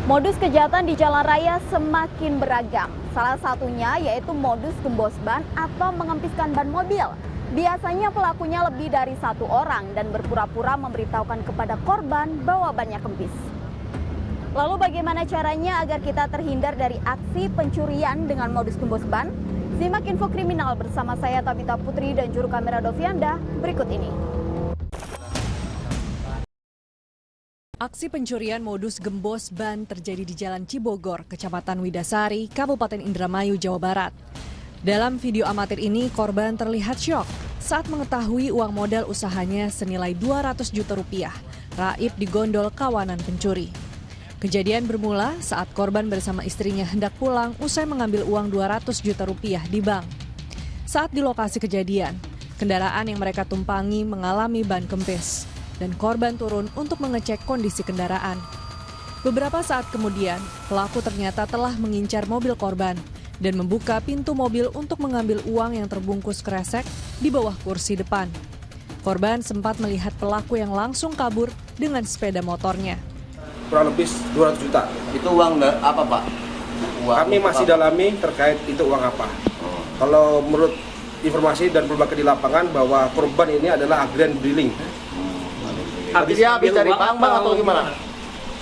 Modus kejahatan di jalan raya semakin beragam. Salah satunya yaitu modus gembos ban atau mengempiskan ban mobil. Biasanya pelakunya lebih dari satu orang dan berpura-pura memberitahukan kepada korban bahwa bannya kempis. Lalu bagaimana caranya agar kita terhindar dari aksi pencurian dengan modus gembos ban? Simak info kriminal bersama saya Tabita Putri dan juru kamera Dovianda berikut ini. Aksi pencurian modus gembos ban terjadi di Jalan Cibogor, Kecamatan Widasari, Kabupaten Indramayu, Jawa Barat. Dalam video amatir ini, korban terlihat syok saat mengetahui uang modal usahanya senilai 200 juta rupiah raib digondol kawanan pencuri. Kejadian bermula saat korban bersama istrinya hendak pulang usai mengambil uang 200 juta rupiah di bank. Saat di lokasi kejadian, kendaraan yang mereka tumpangi mengalami ban kempes dan korban turun untuk mengecek kondisi kendaraan. Beberapa saat kemudian, pelaku ternyata telah mengincar mobil korban dan membuka pintu mobil untuk mengambil uang yang terbungkus kresek di bawah kursi depan. Korban sempat melihat pelaku yang langsung kabur dengan sepeda motornya. Kurang lebih 200 juta. Itu uang apa, Pak? Kami masih dalami terkait itu uang apa. Kalau menurut informasi dan berbagai di lapangan bahwa korban ini adalah agen drilling. Artinya habis dari bank atau gimana?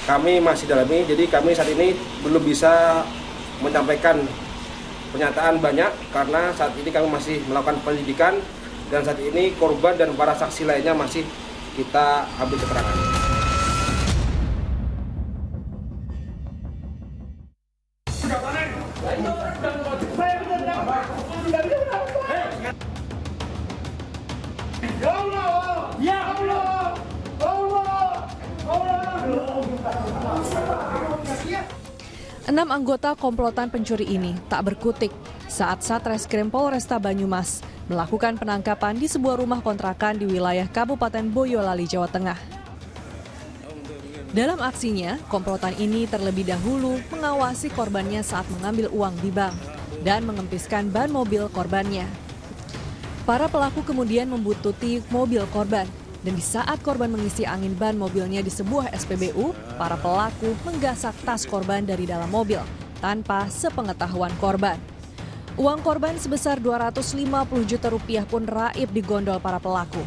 Kami masih dalami, jadi kami saat ini belum bisa menyampaikan pernyataan banyak karena saat ini kami masih melakukan penyelidikan dan saat ini korban dan para saksi lainnya masih kita ambil keterangan. Ya Allah! 6 anggota komplotan pencuri ini tak berkutik saat Satreskrim Polresta Banyumas melakukan penangkapan di sebuah rumah kontrakan di wilayah Kabupaten Boyolali, Jawa Tengah. Dalam aksinya, komplotan ini terlebih dahulu mengawasi korbannya saat mengambil uang di bank dan mengempiskan ban mobil korbannya. Para pelaku kemudian membututi mobil korban. Dan di saat korban mengisi angin ban mobilnya di sebuah SPBU, para pelaku menggasak tas korban dari dalam mobil tanpa sepengetahuan korban. Uang korban sebesar 250 juta rupiah pun raib digondol para pelaku.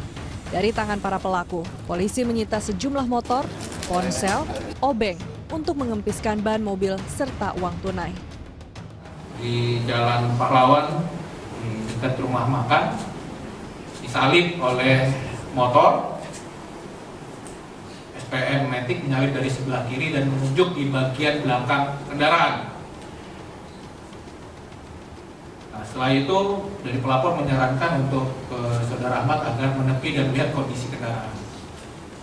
Dari tangan para pelaku, polisi menyita sejumlah motor, ponsel, obeng untuk mengempiskan ban mobil serta uang tunai. Di Jalan Pahlawan, dekat rumah makan, disalip oleh motor SPM Matic menyalip dari sebelah kiri dan menunjuk di bagian belakang kendaraan. Nah, setelah itu dari pelapor menyarankan untuk Saudara Ahmad agar menepi dan melihat kondisi kendaraan.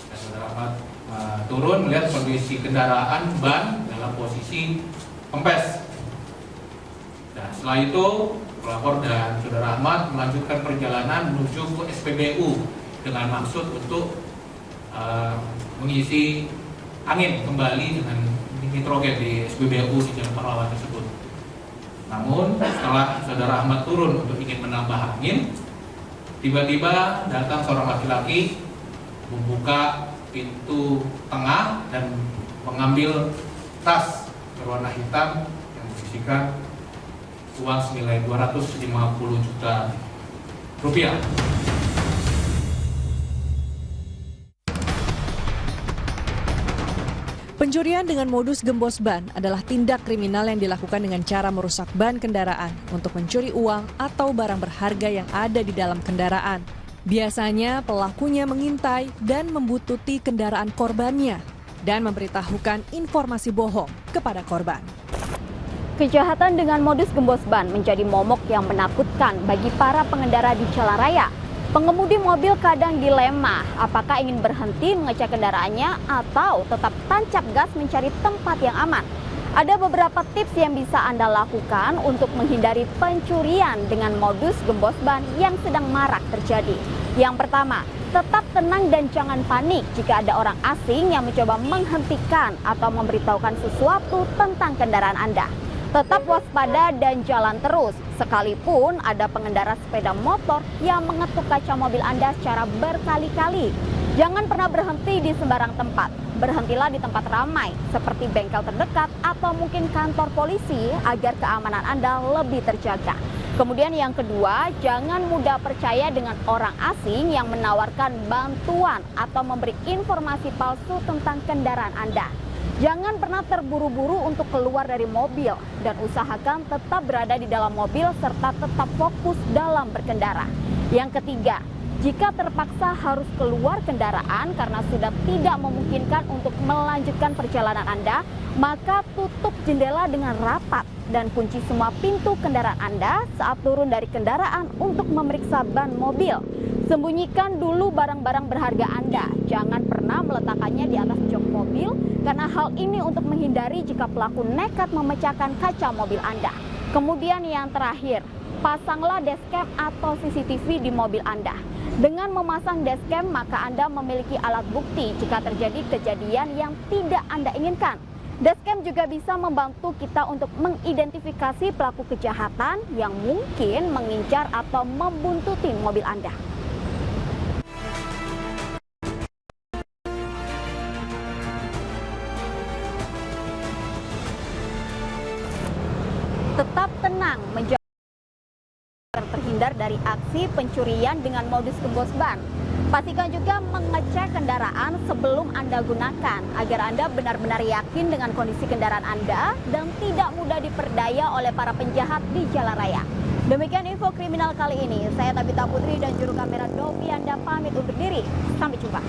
Dan Saudara Ahmad turun melihat kondisi kendaraan ban dalam posisi kempes. Nah, setelah itu pelapor dan Saudara Ahmad melanjutkan perjalanan menuju ke SPBU dengan maksud untuk mengisi angin kembali dengan nitrogen di SPBU di Jalan Pahlawan tersebut. Namun setelah Saudara Ahmad turun untuk ingin menambah angin, tiba-tiba datang seorang laki-laki membuka pintu tengah dan mengambil tas berwarna hitam yang berisikan uang senilai 250 juta rupiah. Pencurian dengan modus gembos ban adalah tindak kriminal yang dilakukan dengan cara merusak ban kendaraan untuk mencuri uang atau barang berharga yang ada di dalam kendaraan. Biasanya pelakunya mengintai dan membututi kendaraan korbannya dan memberitahukan informasi bohong kepada korban. Kejahatan dengan modus gembos ban menjadi momok yang menakutkan bagi para pengendara di jalan raya. Pengemudi mobil kadang dilema apakah ingin berhenti mengecek kendaraannya atau tetap tancap gas mencari tempat yang aman. Ada beberapa tips yang bisa Anda lakukan untuk menghindari pencurian dengan modus gembos ban yang sedang marak terjadi. Yang pertama, tetap tenang dan jangan panik jika ada orang asing yang mencoba menghentikan atau memberitahukan sesuatu tentang kendaraan Anda. Tetap waspada dan jalan terus, sekalipun ada pengendara sepeda motor yang mengetuk kaca mobil Anda secara berkali-kali. Jangan pernah berhenti di sembarang tempat. Berhentilah di tempat ramai, seperti bengkel terdekat atau mungkin kantor polisi agar keamanan Anda lebih terjaga. Kemudian yang kedua, jangan mudah percaya dengan orang asing yang menawarkan bantuan atau memberi informasi palsu tentang kendaraan Anda. Jangan pernah terburu-buru untuk keluar dari mobil dan usahakan tetap berada di dalam mobil serta tetap fokus dalam berkendara. Yang ketiga, jika terpaksa harus keluar kendaraan karena sudah tidak memungkinkan untuk melanjutkan perjalanan Anda, maka tutup jendela dengan rapat dan kunci semua pintu kendaraan Anda saat turun dari kendaraan untuk memeriksa ban mobil. Sembunyikan dulu barang-barang berharga Anda. Jangan pernah meletakkannya di atas jok mobil karena hal ini untuk menghindari jika pelaku nekat memecahkan kaca mobil Anda. Kemudian yang terakhir, pasanglah dashcam atau CCTV di mobil Anda. Dengan memasang dashcam, maka Anda memiliki alat bukti jika terjadi kejadian yang tidak Anda inginkan. Dashcam juga bisa membantu kita untuk mengidentifikasi pelaku kejahatan yang mungkin mengincar atau membuntuti mobil Anda. Tetap tenang, terhindar dari aksi pencurian dengan modus gembos ban. Pastikan juga mengecek kendaraan sebelum Anda gunakan agar Anda benar-benar yakin dengan kondisi kendaraan Anda dan tidak mudah diperdaya oleh para penjahat di jalan raya. Demikian info kriminal kali ini. Saya Tabita Putri dan juru kamera Dovi Anda pamit undur diri. Sampai jumpa.